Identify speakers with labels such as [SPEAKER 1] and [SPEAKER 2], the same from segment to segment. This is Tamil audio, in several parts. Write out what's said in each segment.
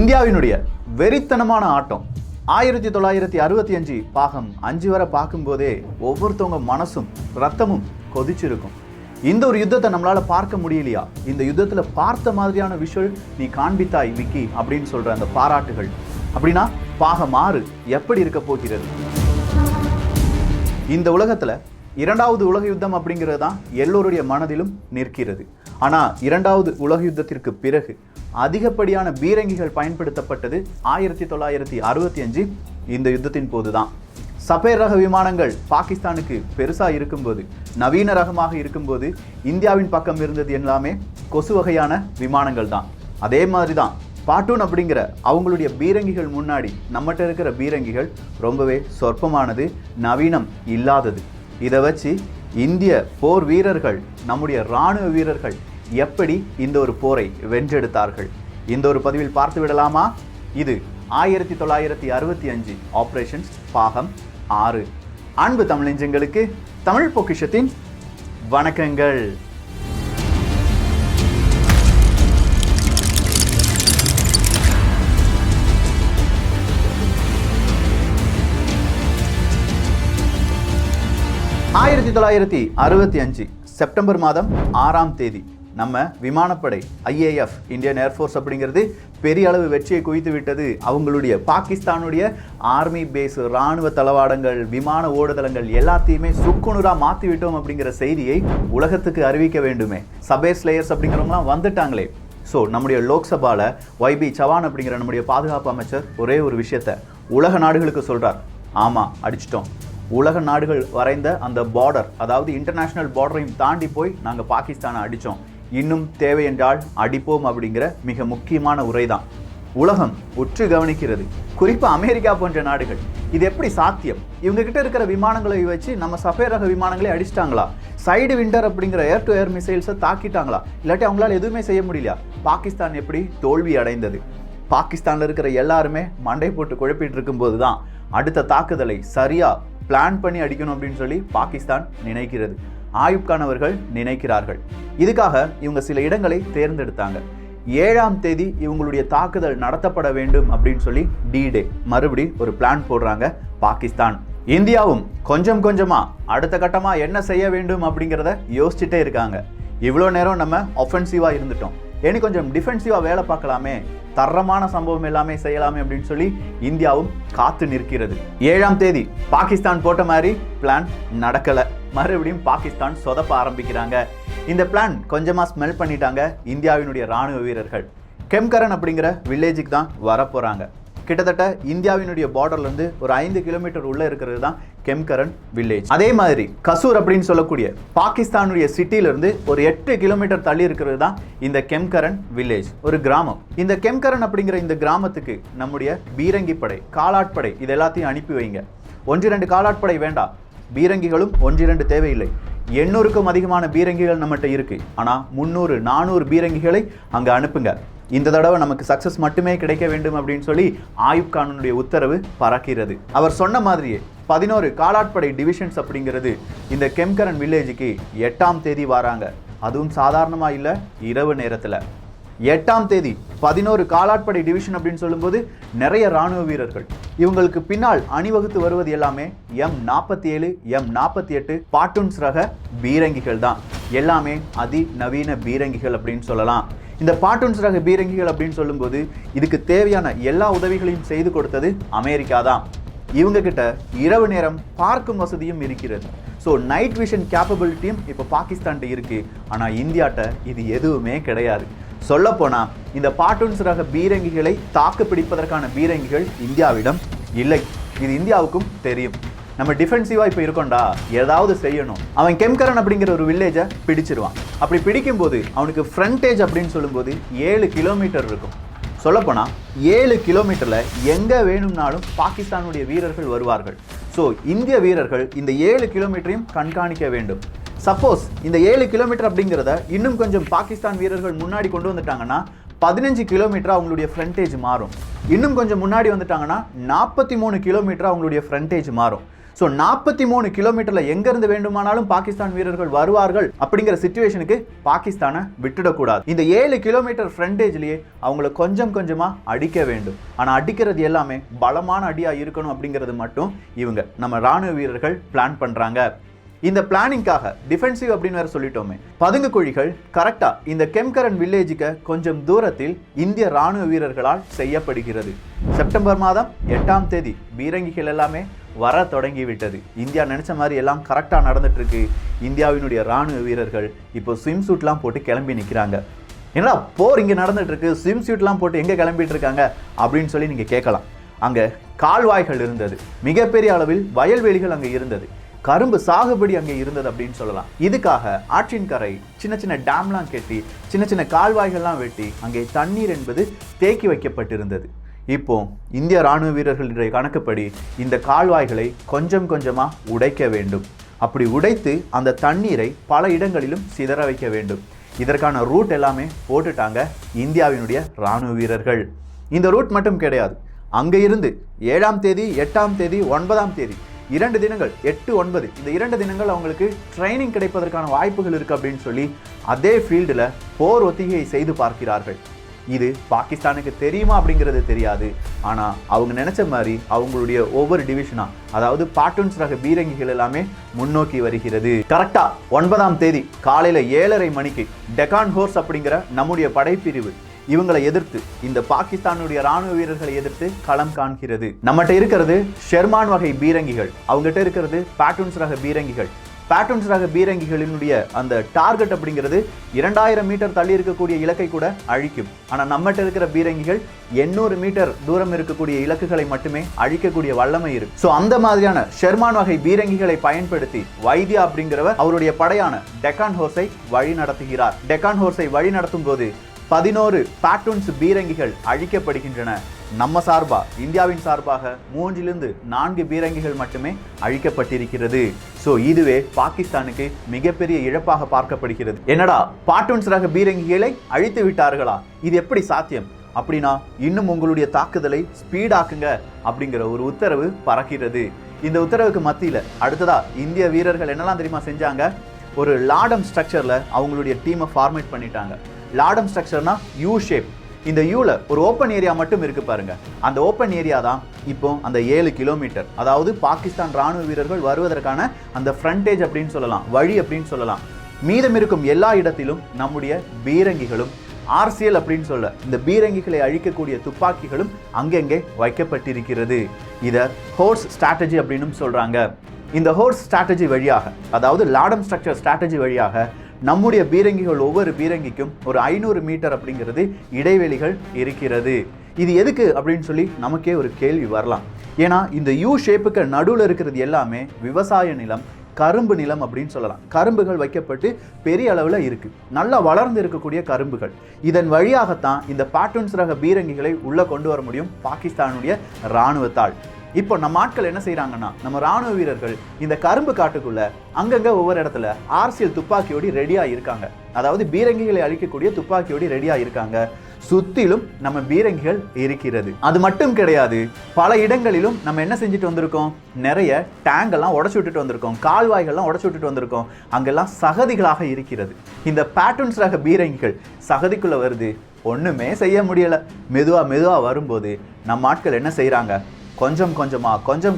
[SPEAKER 1] இந்தியாவினுடைய வெறித்தனமான ஆட்டம் 1965 பாகம் 5 வரை பார்க்கும்போதே ஒவ்வொருத்தவங்க மனசும் ரத்தமும் கொதிச்சிருக்கும். இந்த ஒரு யுத்தத்தை நம்மளால பார்க்க முடியலையா, இந்த யுத்தத்துல பார்த்த மாதிரியான விஷுவல் நீ காண்பித்தாய் விக்கி அப்படின்னு சொல்ற அந்த பாராட்டுகள், அப்படின்னா பாகம் 6 எப்படி இருக்க போகிறது? இந்த உலகத்துல இரண்டாவது உலக யுத்தம் அப்படிங்கிறது தான் எல்லோருடைய மனதிலும் நிற்கிறது. ஆனா இரண்டாவது உலக யுத்தத்திற்கு பிறகு அதிகப்படியான பீரங்கிகள் பயன்படுத்தப்பட்டது 1965 இந்த யுத்தத்தின் போதுதான். சபேர் ரக விமானங்கள் பாகிஸ்தானுக்கு பெருசா இருக்கும்போது, நவீன ரகமாக இருக்கும்போது இந்தியாவின் பக்கம் இருந்தது எல்லாமே கொசு வகையான விமானங்கள் தான். அதே மாதிரி தான் பாட்டூன் அப்படிங்கிற அவங்களுடைய பீரங்கிகள் முன்னாடி நம்மகிட்ட இருக்கிற பீரங்கிகள் ரொம்பவே சொற்பமானது, நவீனம் இல்லாதது. இதை வச்சு இந்திய போர் வீரர்கள், நம்முடைய இராணுவ வீரர்கள் எப்படி இந்த ஒரு போரை வென்றெடுத்தார்கள், இந்த ஒரு பதிவில் பார்த்து விடலாமா? இது 1965 ஆபரேஷன்ஸ் பாகம் 6. அன்பு தமிழ் நெஞ்சங்களுக்கு தமிழ் பொக்கிஷத்தின் வணக்கங்கள். ஆயிரத்தி 1965 செப்டம்பர் மாதம் 6ஆம் தேதி நம்ம விமானப்படை IAF இந்தியன் ஏர்ஃபோர்ஸ் அப்படிங்கிறது பெரிய அளவு வெற்றியை குவித்து விட்டது. அவங்களுடைய பாகிஸ்தானுடைய ஆர்மி பேஸ், இராணுவ தளவாடங்கள், விமான ஓடுதளங்கள் எல்லாத்தையுமே சுக்குநூறா மாற்றி விட்டோம் அப்படிங்கிற செய்தியை உலகத்துக்கு அறிவிக்க வேண்டுமே. சபேர் ஸ்லேயர்ஸ் அப்படிங்கிறவங்களாம் வந்துட்டாங்களே. ஸோ நம்முடைய லோக்சபால YB சவான் அப்படிங்கிற நம்முடைய பாதுகாப்பு அமைச்சர் ஒரே ஒரு விஷயத்த உலக நாடுகளுக்கு சொல்றார். ஆமா, அடிச்சிட்டோம். உலக நாடுகள் வரைந்த அந்த பார்டர், அதாவது இன்டர்நேஷனல் பார்டரையும் தாண்டி போய் நாங்கள் பாகிஸ்தானை அடித்தோம், இன்னும் தேவை என்றால் அடிப்போம் அப்படிங்கிற மிக முக்கியமான உரை தான் உலகம் உற்று கவனிக்கிறது. குறிப்பாக அமெரிக்கா போன்ற நாடுகள் இது எப்படி சாத்தியம்? இவங்க கிட்ட இருக்கிற விமானங்களை வச்சு நம்ம சபேர் ரக விமானங்களை அடிச்சிட்டாங்களா? சைடு விண்டர் அப்படிங்கிற ஏர் டு ஏர் மிசைல்ஸை தாக்கிட்டாங்களா? இல்லாட்டி அவங்களால எதுவுமே செய்ய முடியலையா? பாகிஸ்தான் எப்படி தோல்வி அடைந்தது? பாகிஸ்தானில் இருக்கிற எல்லாருமே மண்டை போட்டு குழப்பிட்டு இருக்கும்போது தான் அடுத்த தாக்குதலை சரியா பிளான் பண்ணி அடிக்கணும் அப்படின்னு சொல்லி பாகிஸ்தான் நினைக்கிறது. ஆயுப் கான் அவர்கள் நினைக்கிறார்கள். இதுக்காக இவங்க சில இடங்களை தேர்ந்தெடுத்தாங்க. 7ஆம் தேதி இவங்களுடைய தாக்குதல் நடத்தப்பட வேண்டும் அப்படின்னு சொல்லி D-Day மறுபடி ஒரு பிளான் போடுறாங்க பாகிஸ்தான். இந்தியாவும் கொஞ்சம் கொஞ்சமா அடுத்த கட்டமா என்ன செய்ய வேண்டும் அப்படிங்கிறத யோசிச்சுட்டே இருக்காங்க. இவ்வளோ நேரம் நம்ம ஒஃபென்சிவா இருந்துட்டோம், இனி கொஞ்சம் டிஃபென்சிவா வேலை பார்க்கலாமே, தரமான சம்பவம் எல்லாமே செய்யலாமே அப்படின்னு சொல்லி இந்தியாவும் காத்து நிற்கிறது. 7ஆம் தேதி பாகிஸ்தான் போட்ட மாதிரி பிளான் நடக்கல. மறுபடியும் பாகிஸ்தான் சொதப்ப ஆரம்பிக்கிறாங்க. இந்த பிளான் கொஞ்சமா ஸ்மெல் பண்ணிட்டாங்க இந்தியாவினுடைய ராணுவ வீரர்கள். கெம்கரன் அப்படிங்கிற வில்லேஜுக்கு தான் வரப்போறாங்க. கிட்டத்தட்ட இந்தியாவினுடைய பார்டர்ல இருந்து ஒரு 5 கிலோமீட்டர் உள்ள இருக்கிறது தான் கெம்கரன் வில்லேஜ். அதே மாதிரி கசூர் அப்படின்னு சொல்லக்கூடிய பாகிஸ்தானுடைய சிட்டில இருந்து ஒரு 8 கிலோமீட்டர் தள்ளி இருக்கிறது தான் இந்த கெம்கரன் வில்லேஜ், ஒரு கிராமம். இந்த கெம்கரன் அப்படிங்கிற இந்த கிராமத்துக்கு நம்முடைய பீரங்கி படை, காலாட்படை இது எல்லாத்தையும் அனுப்பி வைங்க. 1-2 காலாட்படை வேண்டாம், பீரங்கிகளும் 1-2 தேவையில்லை. 800க்கும் அதிகமான பீரங்கிகள் நம்மகிட்ட இருக்கு. ஆனா 300-400 பீரங்கிகளை அங்க அனுப்புங்க. இந்த தடவை நமக்கு சக்சஸ் மட்டுமே கிடைக்க வேண்டும் அப்படின்னு சொல்லி ஆயுப் கானுடைய உத்தரவு பறக்கிறது. அவர் சொன்ன மாதிரியே 11 காலாட்படை டிவிஷன்ஸ் அப்படிங்கிறது இந்த கெம்கரன் வில்லேஜுக்கு 8ஆம் தேதி வராங்க. அதுவும் சாதாரணமா இல்ல, இரவு நேரத்துல. 8ஆம் தேதி 11 காலாட்படை டிவிஷன் அப்படின்னு சொல்லும்போது நிறைய ராணுவ வீரர்கள். இவங்களுக்கு பின்னால் அணிவகுத்து வருவது எல்லாமே M47, M48 பாட்டூன்ஸ் ரக பீரங்கிகள் தான். எல்லாமே அதிநவீன பீரங்கிகள் அப்படின்னு சொல்லலாம். இந்த பாட்டூன்ஸ் ரக பீரங்கிகள் அப்படின்னு சொல்லும்போது இதுக்கு தேவையான எல்லா உதவிகளையும் செய்து கொடுத்தது அமெரிக்கா தான். இவங்க கிட்ட இரவு நேரம் பார்க்கும் வசதியும் இருக்கிறது. ஸோ நைட் விஷன் கேப்பபிலிட்டியும் இப்போ பாகிஸ்தான்கிட்ட இருக்கு. ஆனால் இந்தியாட்ட இது எதுவுமே கிடையாது. சொல்லப்போனா இந்த பாட்டூன்ஸ் ரக பீரங்கிகளை தாக்கு பிடிப்பதற்கான பீரங்கிகள் இந்தியாவிடம் இல்லை. இது இந்தியாவுக்கும் தெரியும். நம்ம டிஃபென்சிவா இப்போ இருக்கோண்டா, ஏதாவது செய்யணும். அவன் கெம்கரன் அப்படிங்கிற ஒரு வில்லேஜை பிடிச்சிருவான். அப்படி பிடிக்கும் போது அவனுக்கு ஃப்ரண்டேஜ் அப்படின்னு சொல்லும்போது 7 கிலோமீட்டர் இருக்கும். சொல்லப்போனா 7 கிலோமீட்டர்ல எங்க வேணும்னாலும் பாகிஸ்தானுடைய வீரர்கள் வருவார்கள். ஸோ இந்திய வீரர்கள் இந்த 7 கிலோமீட்டரையும் கண்காணிக்க வேண்டும். சப்போஸ் இந்த 7 கிலோமீட்டர் அப்படிங்கிறத இன்னும் கொஞ்சம் பாகிஸ்தான் வீரர்கள் முன்னாடி கொண்டு வந்துட்டாங்கன்னா 15 கிலோமீட்டர் அவங்களுடைய ஃப்ரண்டேஜ் மாறும். இன்னும் கொஞ்சம் முன்னாடி வந்துட்டாங்கன்னா 43 கிலோமீட்டர் அவங்களுடைய ஃப்ரண்டேஜ் மாறும். ஸோ 43 கிலோமீட்டர்ல எங்க இருந்து வேண்டுமானாலும் பாகிஸ்தான் வீரர்கள் வருவார்கள் அப்படிங்கிற சிச்சுவேஷனுக்கு பாகிஸ்தானை விட்டுடக்கூடாது. இந்த 7 கிலோமீட்டர் ஃப்ரண்டேஜ்லயே அவங்கள கொஞ்சம் கொஞ்சமா அடிக்க வேண்டும். ஆனா அடிக்கிறது எல்லாமே பலமான அடியா இருக்கணும் அப்படிங்கிறது மட்டும் இவங்க நம்ம ராணுவ வீரர்கள் பிளான் பண்றாங்க. இந்த பிளானிங்காக டிஃபென்சிவ் அப்படின்னு வேற சொல்லிட்டோமே, பதுங்கு குழிகள் கரெக்டா இந்த கெம்கரன் வில்லேஜுக்கு கொஞ்சம் தூரத்தில் இந்திய ராணுவ வீரர்களால் செய்யப்படுகிறது. செப்டம்பர் மாதம் 8ஆம் தேதி பீரங்கிகள் எல்லாமே வர தொடங்கிவிட்டது. இந்தியா நினைச்ச மாதிரி எல்லாம் கரெக்டா நடந்துட்டு இருக்கு. இந்தியாவினுடைய ராணுவ வீரர்கள் இப்போ ஸ்விம் சூட்லாம் போட்டு கிளம்பி நிற்கிறாங்க. ஏன்னா போர் இங்க நடந்துட்டு இருக்கு, ஸ்விம் சூட்லாம் போட்டு எங்க கிளம்பிட்டு இருக்காங்க அப்படின்னு சொல்லி நீங்க கேட்கலாம். அங்க கால்வாய்கள் இருந்தது, மிகப்பெரிய அளவில் வயல்வெளிகள் அங்க இருந்தது, கரும்பு சாகுபடி அங்கே இருந்தது அப்படின்னு சொல்லலாம். இதுக்காக ஆற்றின் கரை சின்ன சின்ன டேம்லாம் கட்டி சின்ன சின்ன கால்வாய்கள்லாம் வெட்டி அங்கே தண்ணீர் என்பது தேக்கி வைக்கப்பட்டிருந்தது. இப்போ இந்திய ராணுவ வீரர்களுடைய கணக்குப்படி இந்த கால்வாய்களை கொஞ்சம் கொஞ்சமா உடைக்க வேண்டும். அப்படி உடைத்து அந்த தண்ணீரை பல இடங்களிலும் சிதற வைக்க வேண்டும். இதற்கான ரூட் எல்லாமே போட்டுட்டாங்க இந்தியாவினுடைய ராணுவ வீரர்கள். இந்த ரூட் மட்டும் கிடையாது, அங்கே இருந்து 7ஆம் தேதி 8ஆம் தேதி 9ஆம் தேதி 2 தினங்கள் 8, 9 இந்த 2 தினங்கள் அவங்களுக்கு ட்ரைனிங் கிடைப்பதற்கான வாய்ப்புகள் இருக்கு அப்படின்னு சொல்லி அதே ஃபீல்டில் போர் ஒத்திகையை செய்து பார்க்கிறார்கள். இது பாகிஸ்தானுக்கு தெரியுமா அப்படிங்கிறது தெரியாது. ஆனால் அவங்க நினைச்ச மாதிரி அவங்களுடைய ஒவ்வொரு டிவிஷனா, அதாவது பாட்டூன்ஸ் ரக பீரங்கிகள் எல்லாமே முன்னோக்கி வருகிறது. கரெக்டா 9ஆம் தேதி காலையில 7:30 மணிக்கு டெக்கான் ஹோர்ஸ் அப்படிங்கிற நம்முடைய படைப்பிரிவு இவங்களை எதிர்த்து, இந்த பாகிஸ்தானுடைய ராணுவ வீரர்களை எதிர்த்து களம் காண்கிறது. நம்மகிட்ட இருக்கிறது ஷெர்மான் வகை பீரங்கிகள், அவங்ககிட்ட இருக்கிறது பாட்டூன்ஸ் ரக பீரங்கிகள். பாட்டூன்ஸ் ரக பீரங்கிகளினுடைய அந்த டார்கெட் அப்படிங்கிறது 2000 மீட்டர் தள்ளி இருக்கக்கூடிய இலக்கை கூட அழிக்கும். ஆனால் நம்மகிட்ட இருக்கிற பீரங்கிகள் 800 மீட்டர் தூரம் இருக்கக்கூடிய இலக்குகளை மட்டுமே அழிக்கக்கூடிய வல்லமை இருக்கு. ஸோ அந்த மாதிரியான ஷெர்மான் வகை பீரங்கிகளை பயன்படுத்தி வைத்தியா அப்படிங்கிறவர் அவருடைய படையான டெக்கான் ஹோர்ஸை வழி நடத்துகிறார். டெக்கான் ஹோர்ஸை வழி நடத்தும் போது 11 பாட்டூன்ஸ் பீரங்கிகள் அழிக்கப்படுகின்றன. நம்ம சார்பா, இந்தியாவின் சார்பாக 3 to 4 பீரங்கிகள் மட்டுமே அழிக்கப்பட்டிருக்கிறது. ஸோ இதுவே பாகிஸ்தானுக்கு மிகப்பெரிய இழப்பாக பார்க்கப்படுகிறது. என்னடா பாட்டூன்ஸ் ரக பீரங்கிகளை அழித்து விட்டார்களா, இது எப்படி சாத்தியம் அப்படின்னா இன்னும் உங்களுடைய தாக்குதலை ஸ்பீடாக்குங்க அப்படிங்கிற ஒரு உத்தரவு பறக்கிறது. இந்த உத்தரவுக்கு மத்தியில் அடுத்ததா இந்திய வீரர்கள் என்னெல்லாம் தெரியுமா செஞ்சாங்க, ஒரு லாடம் ஸ்ட்ரக்சர்ல அவங்களுடைய டீமை ஃபார்மேட் பண்ணிட்டாங்க. லாடம் ஸ்ட்ரக்சர்னா யூ ஷேப். இந்த யூல ஒரு ஓப்பன் ஏரியா மட்டும் இருக்கு பாருங்க. அந்த ஓப்பன் ஏரியா தான் இப்போ அந்த 7 கிலோமீட்டர், அதாவது பாகிஸ்தான் ராணுவ வீரர்கள் வருவதற்கான அந்த ஃப்ரண்டேஜ் அப்படின்னு சொல்லலாம், வழி அப்படின்னு சொல்லலாம். மீதம் இருக்கும் எல்லா இடத்திலும் நம்முடைய பீரங்கிகளும் ஆர்சிஎல் அப்படின்னு சொல்ல இந்த பீரங்கிகளை அழிக்கக்கூடிய துப்பாக்கிகளும் அங்கங்கே வைக்கப்பட்டிருக்கிறது. இதை ஹோர்ஸ் ஸ்ட்ராட்டஜி அப்படின்னு சொல்றாங்க. இந்த ஹோர்ஸ் ஸ்ட்ராட்டஜி வழியாக, அதாவது லாடம் ஸ்ட்ரக்சர் ஸ்ட்ராட்டஜி வழியாக நம்முடைய பீரங்கிகள் ஒவ்வொரு பீரங்கிக்கும் ஒரு 500 மீட்டர் அப்படிங்கிறது இடைவெளிகள் இருக்கிறது. இது எதுக்கு அப்படின்னு சொல்லி நமக்கே ஒரு கேள்வி வரலாம். ஏன்னா இந்த யூ ஷேப்புக்கு நடுவில் இருக்கிறது எல்லாமே விவசாய நிலம், கரும்பு நிலம் அப்படின்னு சொல்லலாம். கரும்புகள் வைக்கப்பட்டு பெரிய அளவில் இருக்கு, நல்லா வளர்ந்து இருக்கக்கூடிய கரும்புகள். இதன் வழியாகத்தான் இந்த பாட்டூன்ஸ் ரக பீரங்கிகளை உள்ள கொண்டு வர முடியும் பாகிஸ்தானுடைய இராணுவத்தால். இப்போ நம்ம ஆட்கள் என்ன செய்யறாங்கன்னா, நம்ம ராணுவ வீரர்கள் இந்த கரும்பு காட்டுக்குள்ள அங்கங்க ஒவ்வொரு இடத்துல ஆர்சிஎல் துப்பாக்கியோடி ரெடியா இருக்காங்க. அதாவது பீரங்கிகளை அழிக்கக்கூடிய துப்பாக்கியோடி ரெடியா இருக்காங்க. சுத்திலும் நம்ம பீரங்கிகள் இருக்கிறது. அது மட்டும் கிடையாது, பல இடங்களிலும் நம்ம என்ன செஞ்சுட்டு வந்திருக்கோம், நிறைய டேங்க் எல்லாம் உடச்சு விட்டுட்டு வந்திருக்கோம், கால்வாய்கள்லாம் உடச்சு விட்டுட்டு வந்திருக்கோம். அங்கெல்லாம் சகதிகளாக இருக்கிறது. இந்த பாட்டூன்ஸ் ரக பீரங்கிகள் சகதிக்குள்ள வருது, ஒண்ணுமே செய்ய முடியல. மெதுவா வரும்போது நம்ம ஆட்கள் என்ன செய்யறாங்க, கொஞ்சம்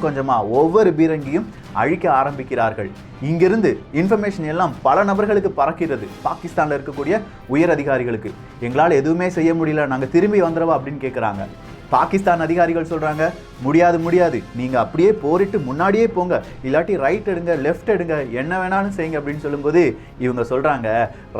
[SPEAKER 1] கொஞ்சமா ஒவ்வொரு பீரங்கியும் அழிக்க ஆரம்பிக்கிறார்கள். இங்கிருந்து இன்ஃபர்மேஷன் எல்லாம் பல நபர்களுக்கு பறக்கிறது. பாகிஸ்தான்ல இருக்கக்கூடிய உயர் அதிகாரிகளுக்கு எங்களால் எதுவுமே செய்ய முடியல, நாங்கள் திரும்பி வந்துடவா அப்படின்னு கேட்குறாங்க. பாகிஸ்தான் அதிகாரிகள் சொல்றாங்க, முடியாது, நீங்க அப்படியே போரிட்டு முன்னாடியே போங்க, இல்லாட்டி ரைட் எடுங்க, லெஃப்ட் எடுங்க, என்ன வேணாலும் செய்யுங்க அப்படின்னு சொல்லும்போது இவங்க சொல்றாங்க,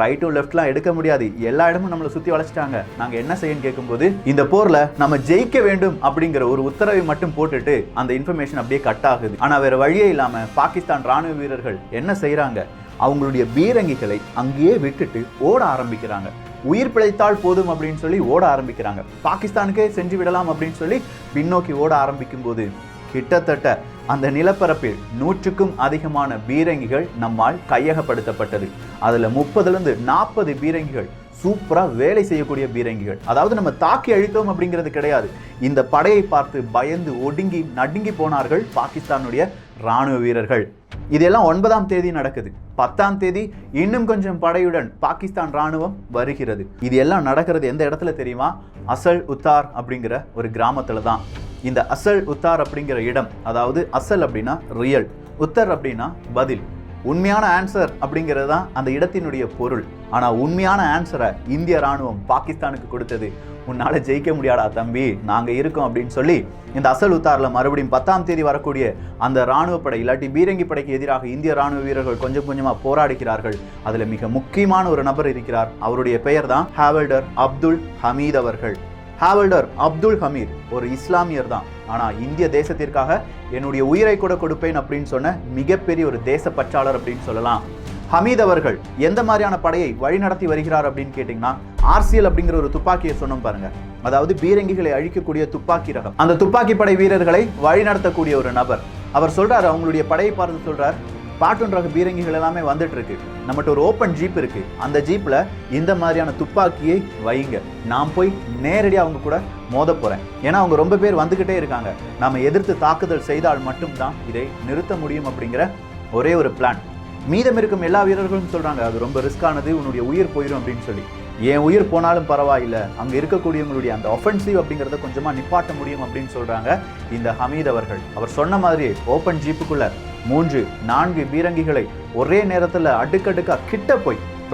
[SPEAKER 1] ரைட்டும் லெஃப்ட்லாம் எடுக்க முடியாது, எல்லா இடமும் நம்மளை சுத்தி வளைச்சிட்டாங்க, நாங்க என்ன செய்யன்னு கேட்கும்போது இந்த போர்ல நம்ம ஜெயிக்க வேண்டும் அப்படிங்கிற ஒரு உத்தரவை மட்டும் போட்டுட்டு அந்த இன்ஃபர்மேஷன் அப்படியே கட் ஆகுது. ஆனா வேற வழியே இல்லாம பாகிஸ்தான் ராணுவ வீரர்கள் என்ன செய்யறாங்க, அவங்களுடைய பீரங்கிகளை அங்கேயே விட்டுட்டு ஓட ஆரம்பிக்கிறாங்க. உயிர் பிழைத்தால் போதும் அப்படின்னு சொல்லி ஓட ஆரம்பிக்கிறாங்க. பாகிஸ்தானுக்கே சென்று விடலாம் அப்படின்னு சொல்லி பின்னோக்கி ஓட ஆரம்பிக்கும் போது கிட்டத்தட்ட அந்த நிலப்பரப்பில் 100க்கும் அதிகமான பீரங்கிகள் நம்மால் கையகப்படுத்தப்பட்டது. அதுல 30 to 40 பீரங்கிகள் சூப்பரா வேலை செய்யக்கூடிய பீரங்கிகள். அதாவது நம்ம தாக்கி அழித்தோம் அப்படிங்கிறது கிடையாது. இந்த படையை பார்த்து பயந்து ஒடுங்கி நடுங்கி போனார்கள் பாகிஸ்தானுடைய ராணுவ வீரர்கள். இதெல்லாம் 9ஆம் தேதி நடக்குது. 10ஆம் தேதி இன்னும் கொஞ்சம் படையுடன் பாகிஸ்தான் ராணுவம் வருகிறது. இது எல்லாம் நடக்கிறது எந்த இடத்துல தெரியுமா? அசல் உத்தார் அப்படிங்கிற ஒரு கிராமத்துல தான். இந்த அசல் உத்தார் அப்படிங்கிற இடம், அதாவது அசல் அப்படின்னா ரியல், உத்தர் அப்படின்னா பதில், உண்மையான ஆன்சர் அப்படிங்கிறது தான் அந்த இடத்தினுடைய பொருள். ஆனால் உண்மையான ஆன்சரை இந்திய ராணுவம் பாகிஸ்தானுக்கு கொடுத்தது. உன்னால ஜெயிக்க முடியாதா தம்பி, நாங்க இருக்கோம் அப்படின்னு சொல்லி இந்த அசல் உத்தாரில் மறுபடியும் 10ஆம் தேதி வரக்கூடிய அந்த ராணுவ படை இல்லாட்டி பீரங்கி படைக்கு எதிராக இந்திய ராணுவ வீரர்கள் கொஞ்சம் கொஞ்சமா போராடுகிறார்கள். அதுல மிக முக்கியமான ஒரு நபர் இருக்கிறார். அவருடைய பெயர் தான் ஹேவல்டர் அப்துல் ஹமீத் அவர்கள். ஹேவல்டர் அப்துல் ஹமீத் ஒரு இஸ்லாமியர் தான். ஆனா இந்திய தேசத்திற்காக என்னுடைய உயிரை கூட கொடுப்பேன் அப்படின்னு சொன்ன மிகப்பெரிய ஒரு தேசப்பற்றாளர் அப்படின்னு சொல்லலாம். ஹமீத் அவர்கள் எந்த மாதிரியான படையை வழிநடத்தி வருகிறார் அப்படின்னு கேட்டீங்கன்னா, ஆர்சிஎல் அப்படிங்கிற ஒரு துப்பாக்கியை சொன்னோம் பாருங்க, அதாவது பீரங்கிகளை அழிக்கக்கூடிய துப்பாக்கி ரகம். அந்த துப்பாக்கி படை வீரர்களை வழிநடத்தக்கூடிய ஒரு நபர். அவர் சொல்றாரு, அவங்களுடைய படையை பார்த்து சொல்றார், பாட்டன் ரக பீரங்கிகள் எல்லாமே வந்துட்டு இருக்கு, நம்மகிட்ட ஒரு ஓப்பன் ஜீப் இருக்கு, அந்த ஜீப்ல இந்த மாதிரியான துப்பாக்கியை வைங்க, நான் போய் நேரடியாக அவங்க கூட மோத போறேன். ஏன்னா அவங்க ரொம்ப பேர் வந்துகிட்டே இருக்காங்க, நாம எதிர்த்து தாக்குதல் செய்தால் மட்டும்தான் இதை நிறுத்த முடியும் அப்படிங்கிற ஒரே ஒரு பிளான். மீதம் இருக்கும் எல்லா வீரர்களும் சொல்றாங்க, அது ரொம்ப ரிஸ்கானது, உன்னுடைய உயிர் போயிடும் அப்படின்னு சொல்லி. என் உயிர் போனாலும் பரவாயில்லை, அங்க இருக்கக்கூடியவங்களுடைய அந்த ஒஃபென்சிவ் அப்படிங்கிறத கொஞ்சமா நிப்பாட்ட முடியும் அப்படின்னு சொல்றாங்க இந்த ஹமீத் அவர்கள். அவர் சொன்ன மாதிரி ஓப்பன் ஜீப்புக்குள்ள 3-4 பீரங்கிகளை ஒரே நேரத்துல அடுக்கடுக்கா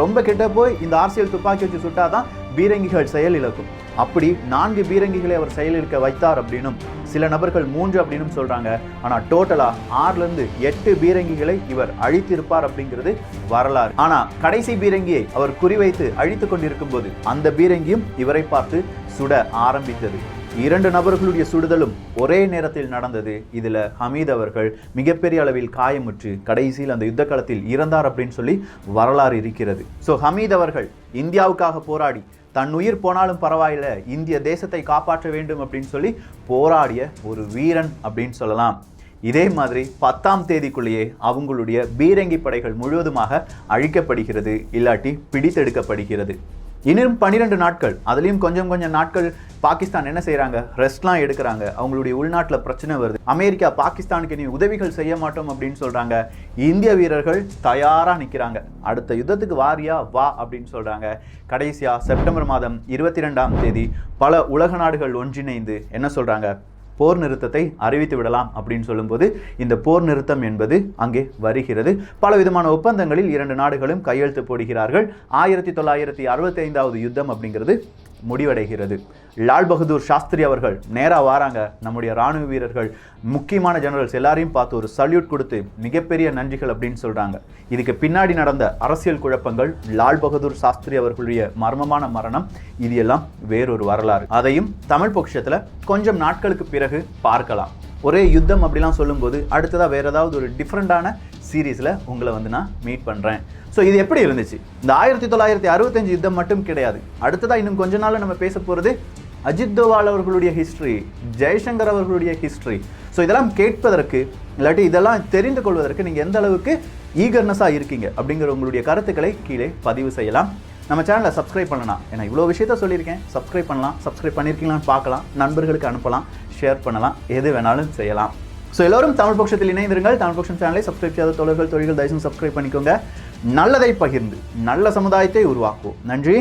[SPEAKER 1] ரொம்ப கிட்ட போய் இந்த ஆர்சிஎல் துப்பாக்கி வச்சு சுட்டாதான் பீரங்கிகள் செயல் இழக்கும். அப்படி 4 பீரங்கிகளை அவர் செயலிழக்க வைத்தார் அப்படின்னும் சில நபர்கள் 3 அப்படின்னு சொல்றாங்க. ஆனா டோட்டலா 6-8 பீரங்கிகளை இவர் அழித்திருப்பார் அப்படிங்கிறது வரலாறு. ஆனா கடைசி பீரங்கியை அவர் குறிவைத்து அழித்து கொண்டிருக்கும் போது அந்த பீரங்கியும் இவரை பார்த்து சுட ஆரம்பித்தது. 2 நபர்களுடைய சுடுதலும் ஒரே நேரத்தில் நடந்தது. இதுல ஹமீத் அவர்கள் மிகப்பெரிய அளவில் காயமுற்று கடைசியில் அந்த யுத்த காலத்தில் இறந்தார் அப்படின்னு சொல்லி வரலாறு இருக்கிறது. ஸோ ஹமீத் அவர்கள் இந்தியாவுக்காக போராடி தன் உயிர் போனாலும் பரவாயில்ல, இந்திய தேசத்தை காப்பாற்ற வேண்டும் அப்படின்னு சொல்லி போராடிய ஒரு வீரன் அப்படின்னு சொல்லலாம். இதே மாதிரி 10ஆம் தேதிக்குள்ளேயே அவங்களுடைய பீரங்கி படைகள் முழுவதுமாக அழிக்கப்படுகிறது, இல்லாட்டி பிடித்தெடுக்கப்படுகிறது. இன்னும் 12 நாட்கள், அதுலேயும் கொஞ்சம் நாட்கள் பாகிஸ்தான் என்ன செய்கிறாங்க, ரெஸ்ட்லாம் எடுக்கிறாங்க. அவங்களுடைய உள்நாட்டில் பிரச்சனை வருது. அமெரிக்கா பாகிஸ்தானுக்கு நீ உதவிகள் செய்ய மாட்டோம் அப்படின்னு சொல்கிறாங்க. இந்திய வீரர்கள் தயாராக நிற்கிறாங்க, அடுத்த யுத்தத்துக்கு வாரியா வா அப்படின்னு சொல்கிறாங்க. கடைசியாக செப்டம்பர் மாதம் 22ஆம் தேதி பல உலக நாடுகள் ஒன்றிணைந்து என்ன சொல்கிறாங்க, போர் நிறுத்தத்தை அறிவித்து விடலாம் அப்படின்னு சொல்லும்போது இந்த போர் நிறுத்தம் என்பது அங்கே வருகிறது. பல விதமான ஒப்பந்தங்களில் 2 நாடுகளும் கையெழுத்து போடுகிறார்கள். 1965வது யுத்தம் அப்படிங்கிறது முடிவடைகிறது. லால் பகதூர் சாஸ்திரி அவர்கள் நேரா வாராங்க. நம்முடைய ராணுவ வீரர்கள் முக்கியமான ஜெனரல்ஸ் எல்லாரையும் பார்த்து ஒரு சல்யூட் கொடுத்து மிகப்பெரிய நன்றிகள் அப்படின்னு சொல்றாங்க. இதுக்கு பின்னாடி நடந்த அரசியல் குழப்பங்கள், லால் பகதூர் சாஸ்திரி அவர்களுடைய மர்மமான மரணம், இது எல்லாம் வேறொரு வரலாறு. அதையும் தமிழ் பொக்கிஷத்துல கொஞ்சம் நாட்களுக்கு பிறகு பார்க்கலாம். ஒரே யுத்தம் அப்படிலாம் சொல்லும்போது அடுத்ததாக வேற ஏதாவது ஒரு டிஃப்ரெண்டான சீரீஸில் உங்களை நான் மீட் பண்ணுறேன். ஸோ இது எப்படி இருந்துச்சு? இந்த 1965 யுத்தம் மட்டும் கிடையாது. அடுத்ததாக இன்னும் கொஞ்ச நாள் நம்ம பேச போகிறது அஜித் தோவால் அவர்களுடைய ஹிஸ்ட்ரி, ஜெய்சங்கர் அவர்களுடைய ஹிஸ்ட்ரி. ஸோ இதெல்லாம் கேட்பதற்கு இல்லாட்டி இதெல்லாம் தெரிந்து கொள்வதற்கு நீங்கள் எந்த அளவுக்கு ஈகர்னஸாக இருக்கீங்க அப்படிங்கிற உங்களுடைய கருத்துக்களை கீழே பதிவு செய்யலாம். நம்ம சேனலை சப்ஸ்கிரைப் பண்ணலாம். ஏன்னா இவ்வளோ விஷயத்த சொல்லியிருக்கேன், சப்ஸ்கிரைப் பண்ணலாம். சப்ஸ்கிரைப் பண்ணியிருக்கீங்களான்னு பார்க்கலாம், நண்பர்களுக்கு அனுப்பலாம், ஷேர் பண்ணலாம், எது வேணாலும் செய்யலாம். ஸோ எல்லோரும் தமிழ் பட்சத்தில் இணைந்திருங்கள். தமிழ் பட்சம் சேனலை சப்ஸ்கிரைப் செய்யாத தொழில்கள் தயவுசெய்து சப்ஸ்கிரைப் பண்ணிக்கோங்க. நல்லதை பகிர்ந்து நல்ல சமுதாயத்தை உருவாக்குவோம். நன்றி,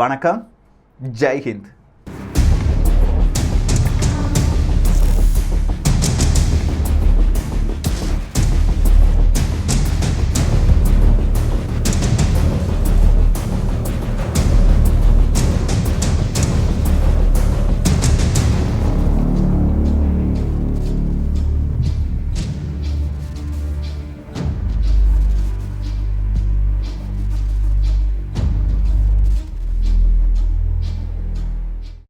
[SPEAKER 1] வணக்கம், ஜெய் ஹிந்த்.